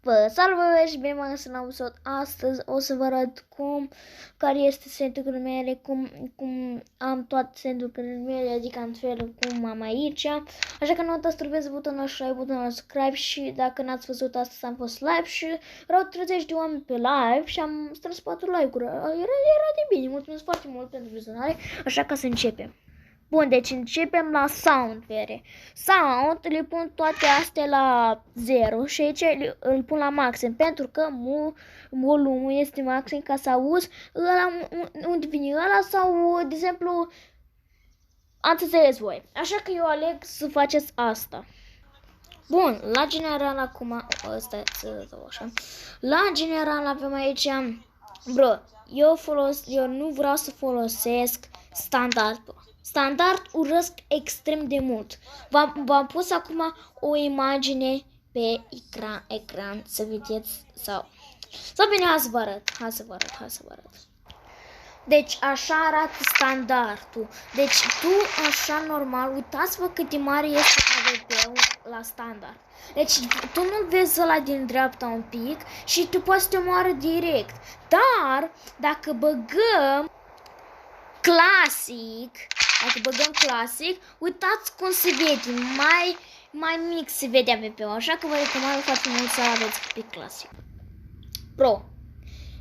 Vă salut și bine m-am găsit la episod. Astăzi o să vă arăt care este setul-urile mele, cum am toate setul-urile mele, adică în felul cum am aici. Așa că nu uitați să trăbeți butonul like, butonul subscribe și dacă n-ați văzut astăzi am fost live și vreau 30 de oameni pe live și am strâns 4 like-uri. Era de bine, mulțumesc foarte mult pentru vizionare, așa că să începem. Bun, deci începem la sound, vere. Sound le pun toate astea la 0 și aici îl pun la maxim, pentru că volumul este maxim ca să auzi ăla, unde vine ăla sau, de exemplu, am înțeles voi. Așa că eu aleg să faceți asta. Bun, la general acum, ăsta să dau așa. La general avem aici, eu nu vreau să folosesc standardul. Standard urăsc extrem de mult. V-am pus acum o imagine pe ecran să vedeți sau bine, hai să vă arăt. Deci așa arată standardul. Deci tu așa normal, uitați-vă cât de mare este AVP-ul la standard. Deci tu nu vezi ăla din dreapta un pic și tu poți să te omoară direct. Dar dacă băgăm clasic, uitați cum se vede, mai mic se vede AVP-ul, așa că vă recomand foarte mult să aveți pe clasic. Pro.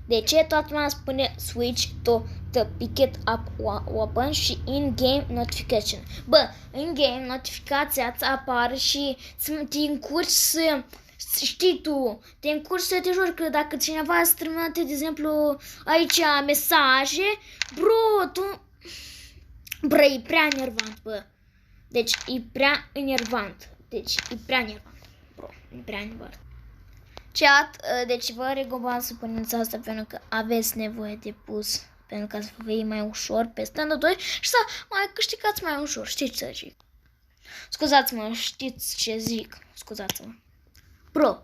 De ce toată lumea spune switch to the picket up weapon și in-game notification? Bă, in-game notificația îți apare și te încurci să, știi tu, te încurci să te joci, că dacă cineva îți trimite, de exemplu, aici mesaje, e prea enervant, bă. Deci, e prea enervant. Chat, deci vă recomand să puneți asta pentru că aveți nevoie de pus, pentru ca să vă fie mai ușor pe standul 2 și să mai câștigați mai ușor, știți ce zic. Scuzați-mă, știți ce zic, scuzați-mă. Pro,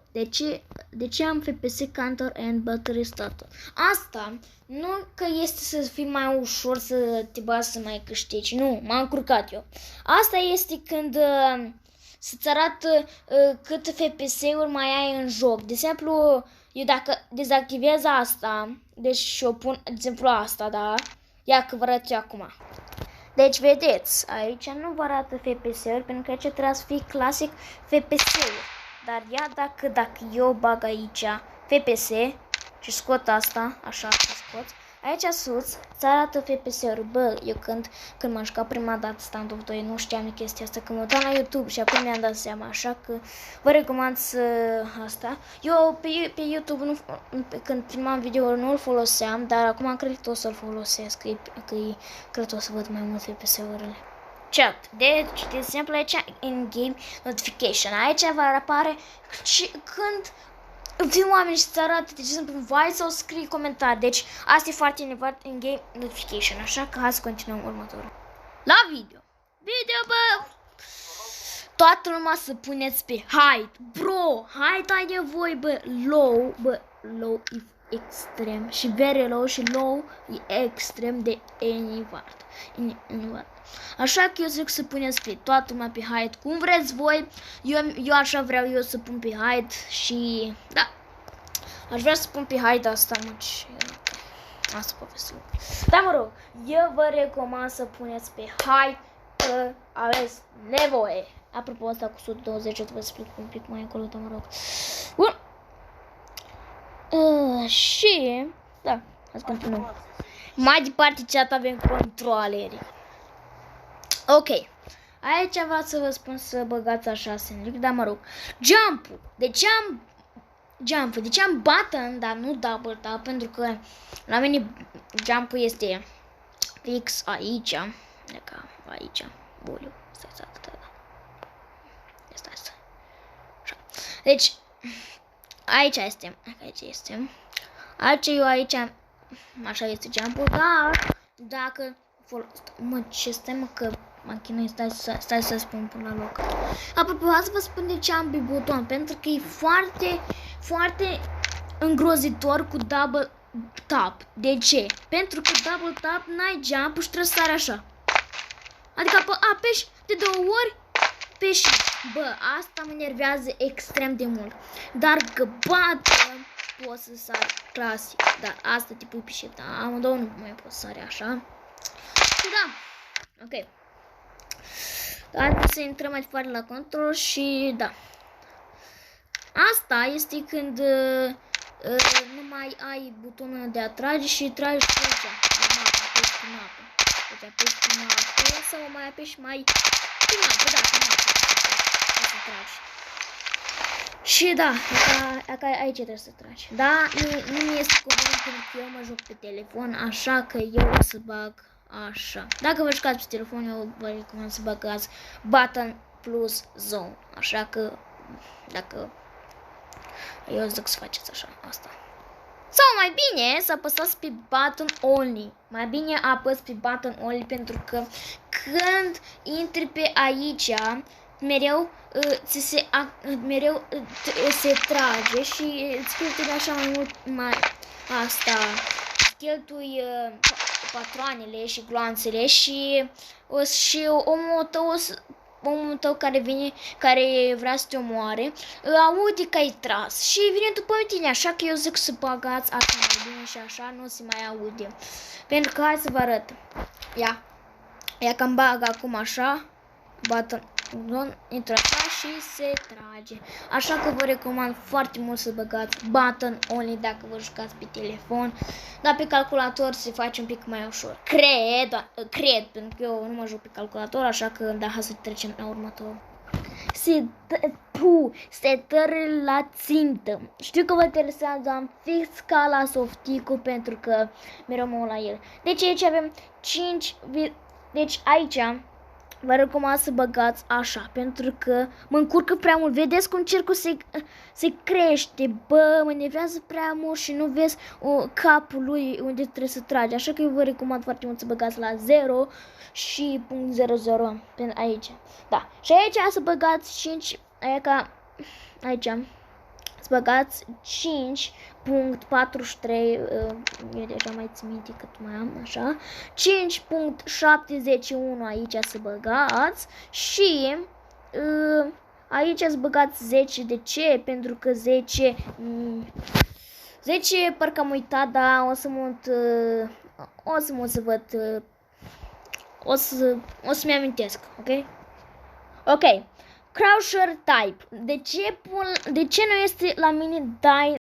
de ce am FPS counter and battery starter? Asta nu că este să fie mai ușor să te bați să mai câștigi, nu, m-am încurcat eu. Asta este când să-ți arată cât FPS-uri mai ai în joc. De exemplu, eu dacă dezactivez asta, deci și o pun, de exemplu asta, da? Ia că vă arăt eu acum. Deci vedeți, aici nu vă arată FPS-uri, pentru că aici trebuie să fie clasic FPS-uri. Dar ia dacă eu bag aici FPS și scot asta, așa că scot, aici sus ți arată FPS-uri. Bă, eu când m-am jucat prima dată Stand-of 2 nu știam chestia asta, când mă uitam la YouTube și apoi mi-am dat seama, așa că vă recomand să asta. Eu pe YouTube când filmam video nu-l foloseam, dar acum cred că o să-l folosesc, cred că o să văd mai mult FPS-urile. Chat. Deci, de exemplu, aici in-game notification. Aici vă apare și când vin oameni și ți arată, de exemplu, vai sau scrii comentarii. Deci, asta e foarte important in-game notification. Așa că hai să continuăm următorul. La video. Bă! Toată lumea să puneți pe height. Bro, height ai nevoie, bă. Low e extrem și very low și low e extrem de enervant. Așa că eu zic să puneți pe toată lumea pe height cum vreți voi. Eu așa vreau eu să pun pe height și da. Aș vrea să pun pe height asta, mă, și asta povestea. Dar mă rog, eu vă recomand să puneți pe height că aveți nevoie. Apropo, asta cu 120 o să vă explic un pic mai încolo, dar mă rog. Bun. Și da, hai să continuăm. Mai departe chat avem controlerii. Ok. Aici vreau să vă spun să băgați așa sandwich, dar mă rog. Jump-ul. De ce am button, dar nu double tap, pentru că la mine jump-ul este fix aici. Aici. Boliu. Stai. Așa. Deci aici este. Aici așa este jump-ul, dar dacă ce stai mă că mă chinui, stai să spun până la loc. Apropo, hai să vă spun de ce am pe buton, pentru că e foarte îngrozitor cu double tap. De ce? Pentru că double tap n-ai jump și trebuie să sari așa. Adică apeși de 2 ori pe shift. Bă, asta mă enervează extrem de mult. Dar că button pot să sar clasic. Dar asta te pui pe shift. Amândouă nu mai pot sare așa. Și da. Ok. Haideți să intrăm mai departe la control și da. Asta este când nu mai ai butonul de a trage și tragi pe aici. Apeși pe mapă. Deci apeși pe mapă sau mai apeși mai pe mapă, da, pe mapă. Să tragi. Și da, aici trebuie să tragi. Da, nu mi este convenient pentru că eu mă joc pe telefon, așa că eu o să bag așa. Dacă vă jucați pe telefon, eu vă recomand să băgați button plus zone. Așa că, dacă eu zic să faceți așa, asta. Sau mai bine să apăsați pe button only. Mai bine apăs pe button only pentru că când intri pe aici, mereu se trage și îți cheltui așa mai mult cheltui patroanele și gloanțele și omul tău care vrea să te omoare, aude că ai tras și vine după tine, așa că eu zic să bagați asta mai bine și așa nu se mai aude. Pentru că hai să vă arăt. Ia că-mi bag acum așa, intră așa și se trage. Așa că vă recomand foarte mult să băgați button only dacă vă jucați pe telefon. Dar pe calculator se face un pic mai ușor. Cred, pentru că eu nu mă joc pe calculator, așa că da, hai să trecem la următorul. Setări la țintă. Știu că vă interesează, am fix ca la Softicu pentru că mereu mă uit la el. Deci aici avem 5. Deci aici vă recomand să băgați așa, pentru că mă încurcă prea mult. Vedeți cum cercul se crește, bă, mă enervează prea mult și nu vezi capul lui unde trebuie să tragi. Așa că eu vă recomand foarte mult să băgați la 0 și .00 aici. Da, și aici să băgați 5, aici să băgați 5.43, eu deja mai țin minte cât mai am, așa, 5.71 aici să băgați și aici să băgați 10, de ce? Pentru că 10 parcă am uitat, dar o să mă să văd, o să-mi amintesc, ok? Ok. Croucher type. De ce nu este la mine